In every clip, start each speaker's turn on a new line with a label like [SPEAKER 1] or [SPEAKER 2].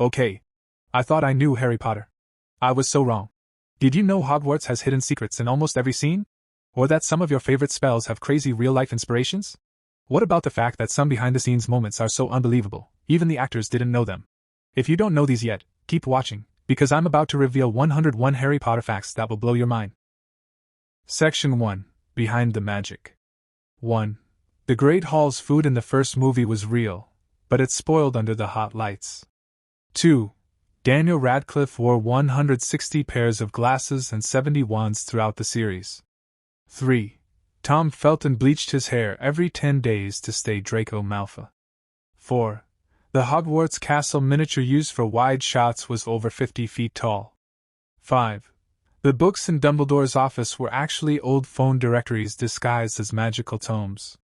[SPEAKER 1] Okay. I thought I knew Harry Potter. I was so wrong. Did you know Hogwarts has hidden secrets in almost every scene? Or that some of your favorite spells have crazy real-life inspirations? What about the fact that some behind-the-scenes moments are so unbelievable, even the actors didn't know them? If you don't know these yet, keep watching, because I'm about to reveal 101 Harry Potter facts that will blow your mind. Section 1. Behind the Magic. 1. The Great Hall's food in the first movie was real, but it spoiled under the hot lights. 2. Daniel Radcliffe wore 160 pairs of glasses and 70 wands throughout the series. 3. Tom Felton bleached his hair every 10 days to stay Draco Malfoy. 4. The Hogwarts castle miniature used for wide shots was over 50 feet tall. 5. The books in Dumbledore's office were actually old phone directories disguised as magical tomes.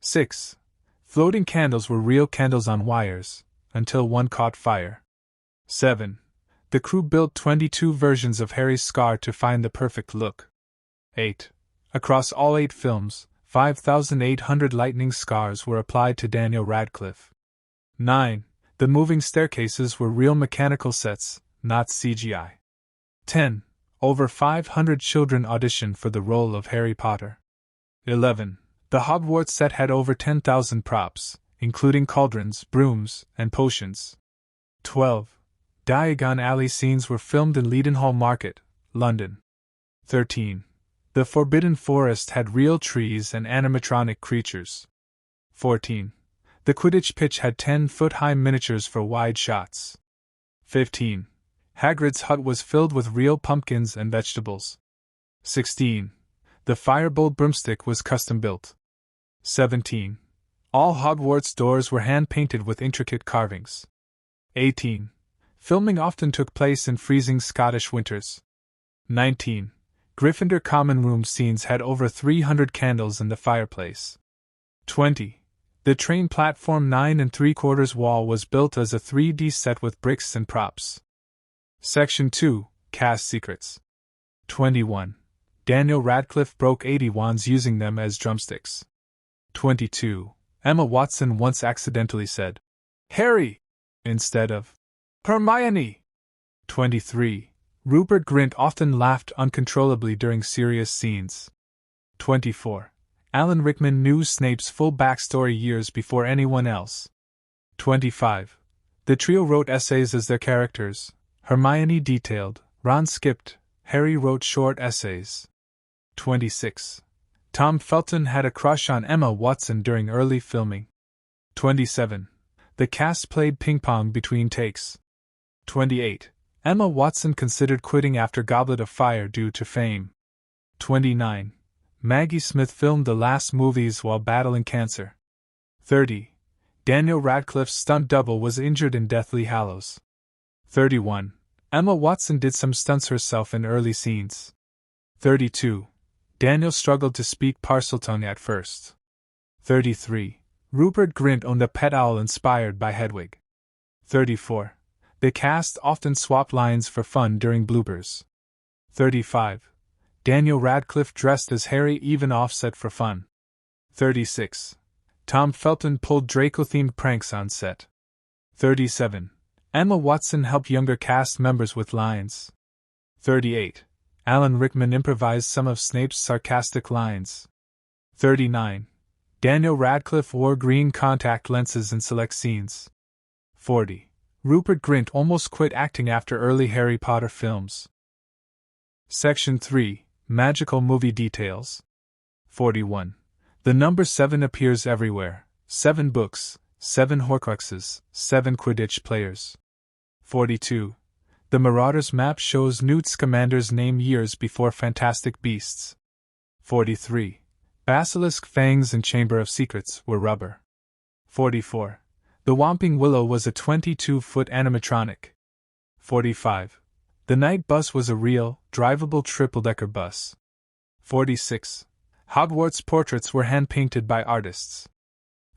[SPEAKER 1] 6. Floating candles were real candles on wires, until one caught fire. 7. The crew built 22 versions of Harry's scar to find the perfect look. 8. Across all 8 films, 5,800 lightning scars were applied to Daniel Radcliffe. 9. The moving staircases were real mechanical sets, not CGI. 10. Over 500 children auditioned for the role of Harry Potter. 11. The Hogwarts set had over 10,000 props, including cauldrons, brooms, and potions. 12. Diagon Alley scenes were filmed in Leadenhall Market, London. 13. The Forbidden Forest had real trees and animatronic creatures. 14. The Quidditch pitch had 10-foot-high miniatures for wide shots. 15. Hagrid's hut was filled with real pumpkins and vegetables. 16. The Firebolt broomstick was custom-built. 17. All Hogwarts doors were hand-painted with intricate carvings. 18. Filming often took place in freezing Scottish winters. 19. Gryffindor common room scenes had over 300 candles in the fireplace. 20. The train platform 9 3/4 wall was built as a 3D set with bricks and props. Section 2. Cast Secrets. 21. Daniel Radcliffe broke 80 wands using them as drumsticks. 22. Emma Watson once accidentally said, "Harry!" instead of Hermione. 23. Rupert Grint often laughed uncontrollably during serious scenes. 24. Alan Rickman knew Snape's full backstory years before anyone else. 25. The trio wrote essays as their characters. Hermione detailed, Ron skipped, Harry wrote short essays. 26. Tom Felton had a crush on Emma Watson during early filming. 27. The cast played ping-pong between takes. 28. Emma Watson considered quitting after Goblet of Fire due to fame. 29. Maggie Smith filmed the last movies while battling cancer. 30. Daniel Radcliffe's stunt double was injured in Deathly Hallows. 31. Emma Watson did some stunts herself in early scenes. 32. Daniel struggled to speak Parseltongue at first. 33. Rupert Grint owned a pet owl inspired by Hedwig. 34. The cast often swapped lines for fun during bloopers. 35. Daniel Radcliffe dressed as Harry even offset for fun. 36. Tom Felton pulled Draco-themed pranks on set. 37. Emma Watson helped younger cast members with lines. 38. Alan Rickman improvised some of Snape's sarcastic lines. 39. Daniel Radcliffe wore green contact lenses in select scenes. 40. Rupert Grint almost quit acting after early Harry Potter films. Section 3. Magical movie details. 41. The number 7 appears everywhere. 7 books, 7 Horcruxes, 7 Quidditch players. 42. The Marauders map shows Newt Scamander's name years before Fantastic Beasts. 43. Basilisk fangs and Chamber of Secrets were rubber. 44. The Whomping Willow was a 22-foot animatronic. 45. The night bus was a real, drivable triple-decker bus. 46. Hogwarts portraits were hand-painted by artists.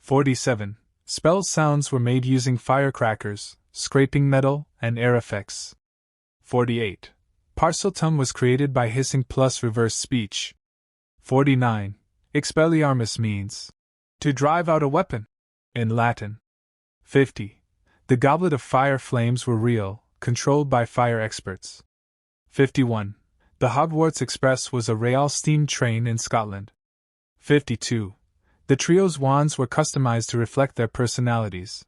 [SPEAKER 1] 47. Spell sounds were made using firecrackers, scraping metal, and air effects. 48. Parseltongue was created by hissing plus reverse speech. 49. Expelliarmus means to drive out a weapon in Latin. 50. The Goblet of Fire flames were real, controlled by fire experts. 51. The Hogwarts Express was a rail steam train in Scotland. 52. The trio's wands were customized to reflect their personalities.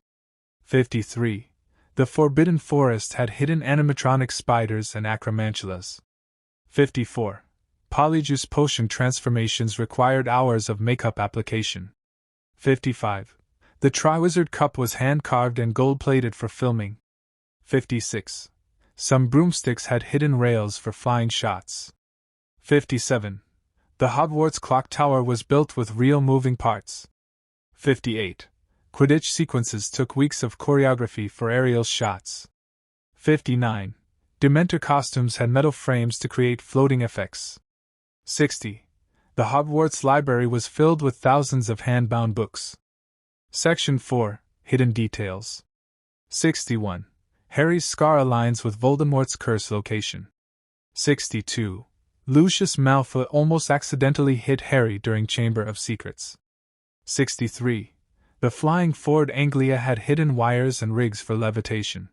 [SPEAKER 1] 53. The Forbidden Forest had hidden animatronic spiders and acromantulas. 54. Polyjuice potion transformations required hours of makeup application. 55. The Triwizard Cup was hand-carved and gold-plated for filming. 56. Some broomsticks had hidden rails for flying shots. 57. The Hogwarts clock tower was built with real moving parts. 58. Quidditch sequences took weeks of choreography for aerial shots. 59. Dementor costumes had metal frames to create floating effects. 60. The Hogwarts library was filled with thousands of hand-bound books. Section 4. Hidden Details. 61. Harry's scar aligns with Voldemort's curse location. 62. Lucius Malfoy almost accidentally hit Harry during Chamber of Secrets. 63. The flying Ford Anglia had hidden wires and rigs for levitation.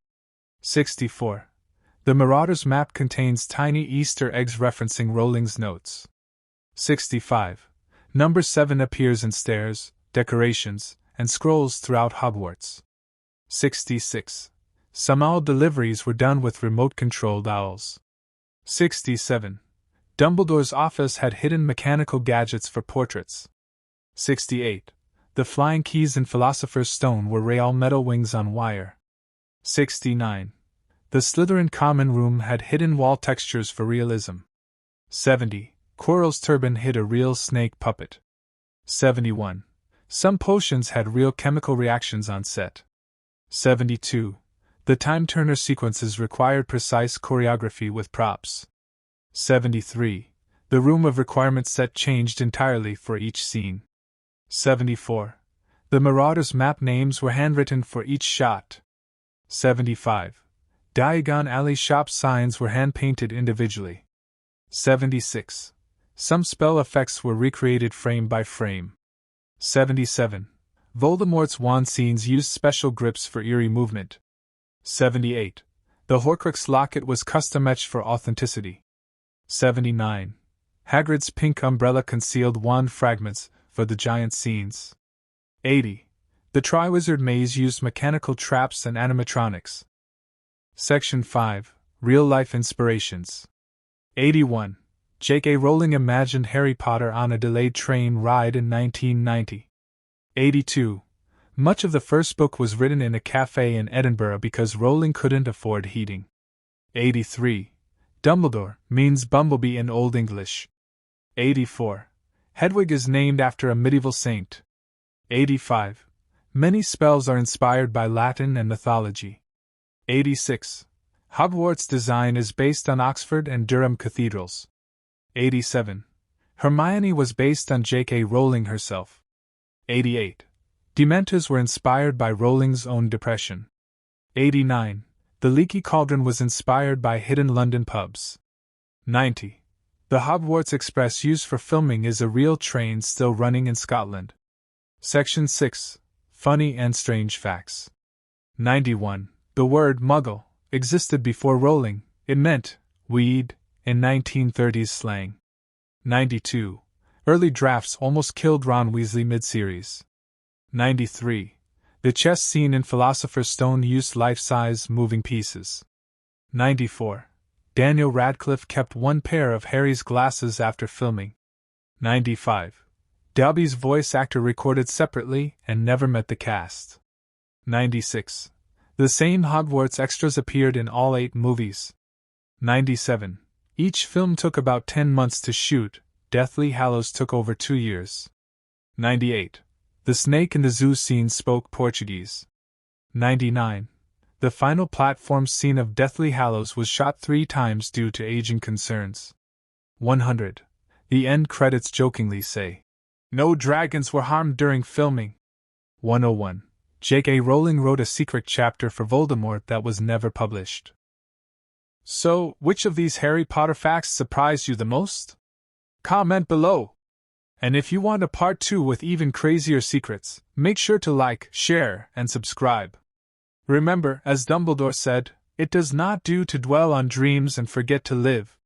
[SPEAKER 1] 64. The Marauder's map contains tiny Easter eggs referencing Rowling's notes. 65. Number 7 appears in stairs, decorations, and scrolls throughout Hogwarts. 66. Some owl deliveries were done with remote-controlled owls. 67. Dumbledore's office had hidden mechanical gadgets for portraits. 68. The flying keys in Philosopher's Stone were real metal wings on wire. 69. The Slytherin common room had hidden wall textures for realism. 70. Quirrell's turban hid a real snake puppet. 71. Some potions had real chemical reactions on set. 72. The Time Turner sequences required precise choreography with props. 73. The Room of Requirement set changed entirely for each scene. 74. The Marauder's map names were handwritten for each shot. 75. Diagon Alley shop signs were hand-painted individually. 76. Some spell effects were recreated frame by frame. 77. Voldemort's wand scenes used special grips for eerie movement. 78. The Horcrux locket was custom-etched for authenticity. 79. Hagrid's pink umbrella concealed wand fragments for the giant scenes. 80. The Triwizard Maze used mechanical traps and animatronics. Section 5. Real-life inspirations. 81. J.K. Rowling imagined Harry Potter on a delayed train ride in 1990. 82. Much of the first book was written in a cafe in Edinburgh because Rowling couldn't afford heating. 83. Dumbledore means bumblebee in Old English. 84. Hedwig is named after a medieval saint. 85. Many spells are inspired by Latin and mythology. 86. Hogwarts design is based on Oxford and Durham cathedrals. 87. Hermione was based on J.K. Rowling herself. 88. Dementors were inspired by Rowling's own depression. 89. The Leaky Cauldron was inspired by hidden London pubs. 90. The Hogwarts Express used for filming is a real train still running in Scotland. Section 6. Funny and Strange Facts. 91. The word muggle existed before Rowling. It meant weed in 1930s slang. 92. Early drafts almost killed Ron Weasley mid-series. 93. The chess scene in Philosopher's Stone used life-size moving pieces. 94. Daniel Radcliffe kept one pair of Harry's glasses after filming. 95. Dobby's voice actor recorded separately and never met the cast. 96. The same Hogwarts extras appeared in all 8 movies. 97. Each film took about 10 months to shoot. Deathly Hallows took over 2 years. 98. The snake in the zoo scene spoke Portuguese. 99. The final platform scene of Deathly Hallows was shot 3 times due to aging concerns. 100. The end credits jokingly say, "No dragons were harmed during filming." 101. J.K. Rowling wrote a secret chapter for Voldemort that was never published. So, which of these Harry Potter facts surprised you the most? Comment below. And if you want a part 2 with even crazier secrets, make sure to like, share, and subscribe. Remember, as Dumbledore said, it does not do to dwell on dreams and forget to live.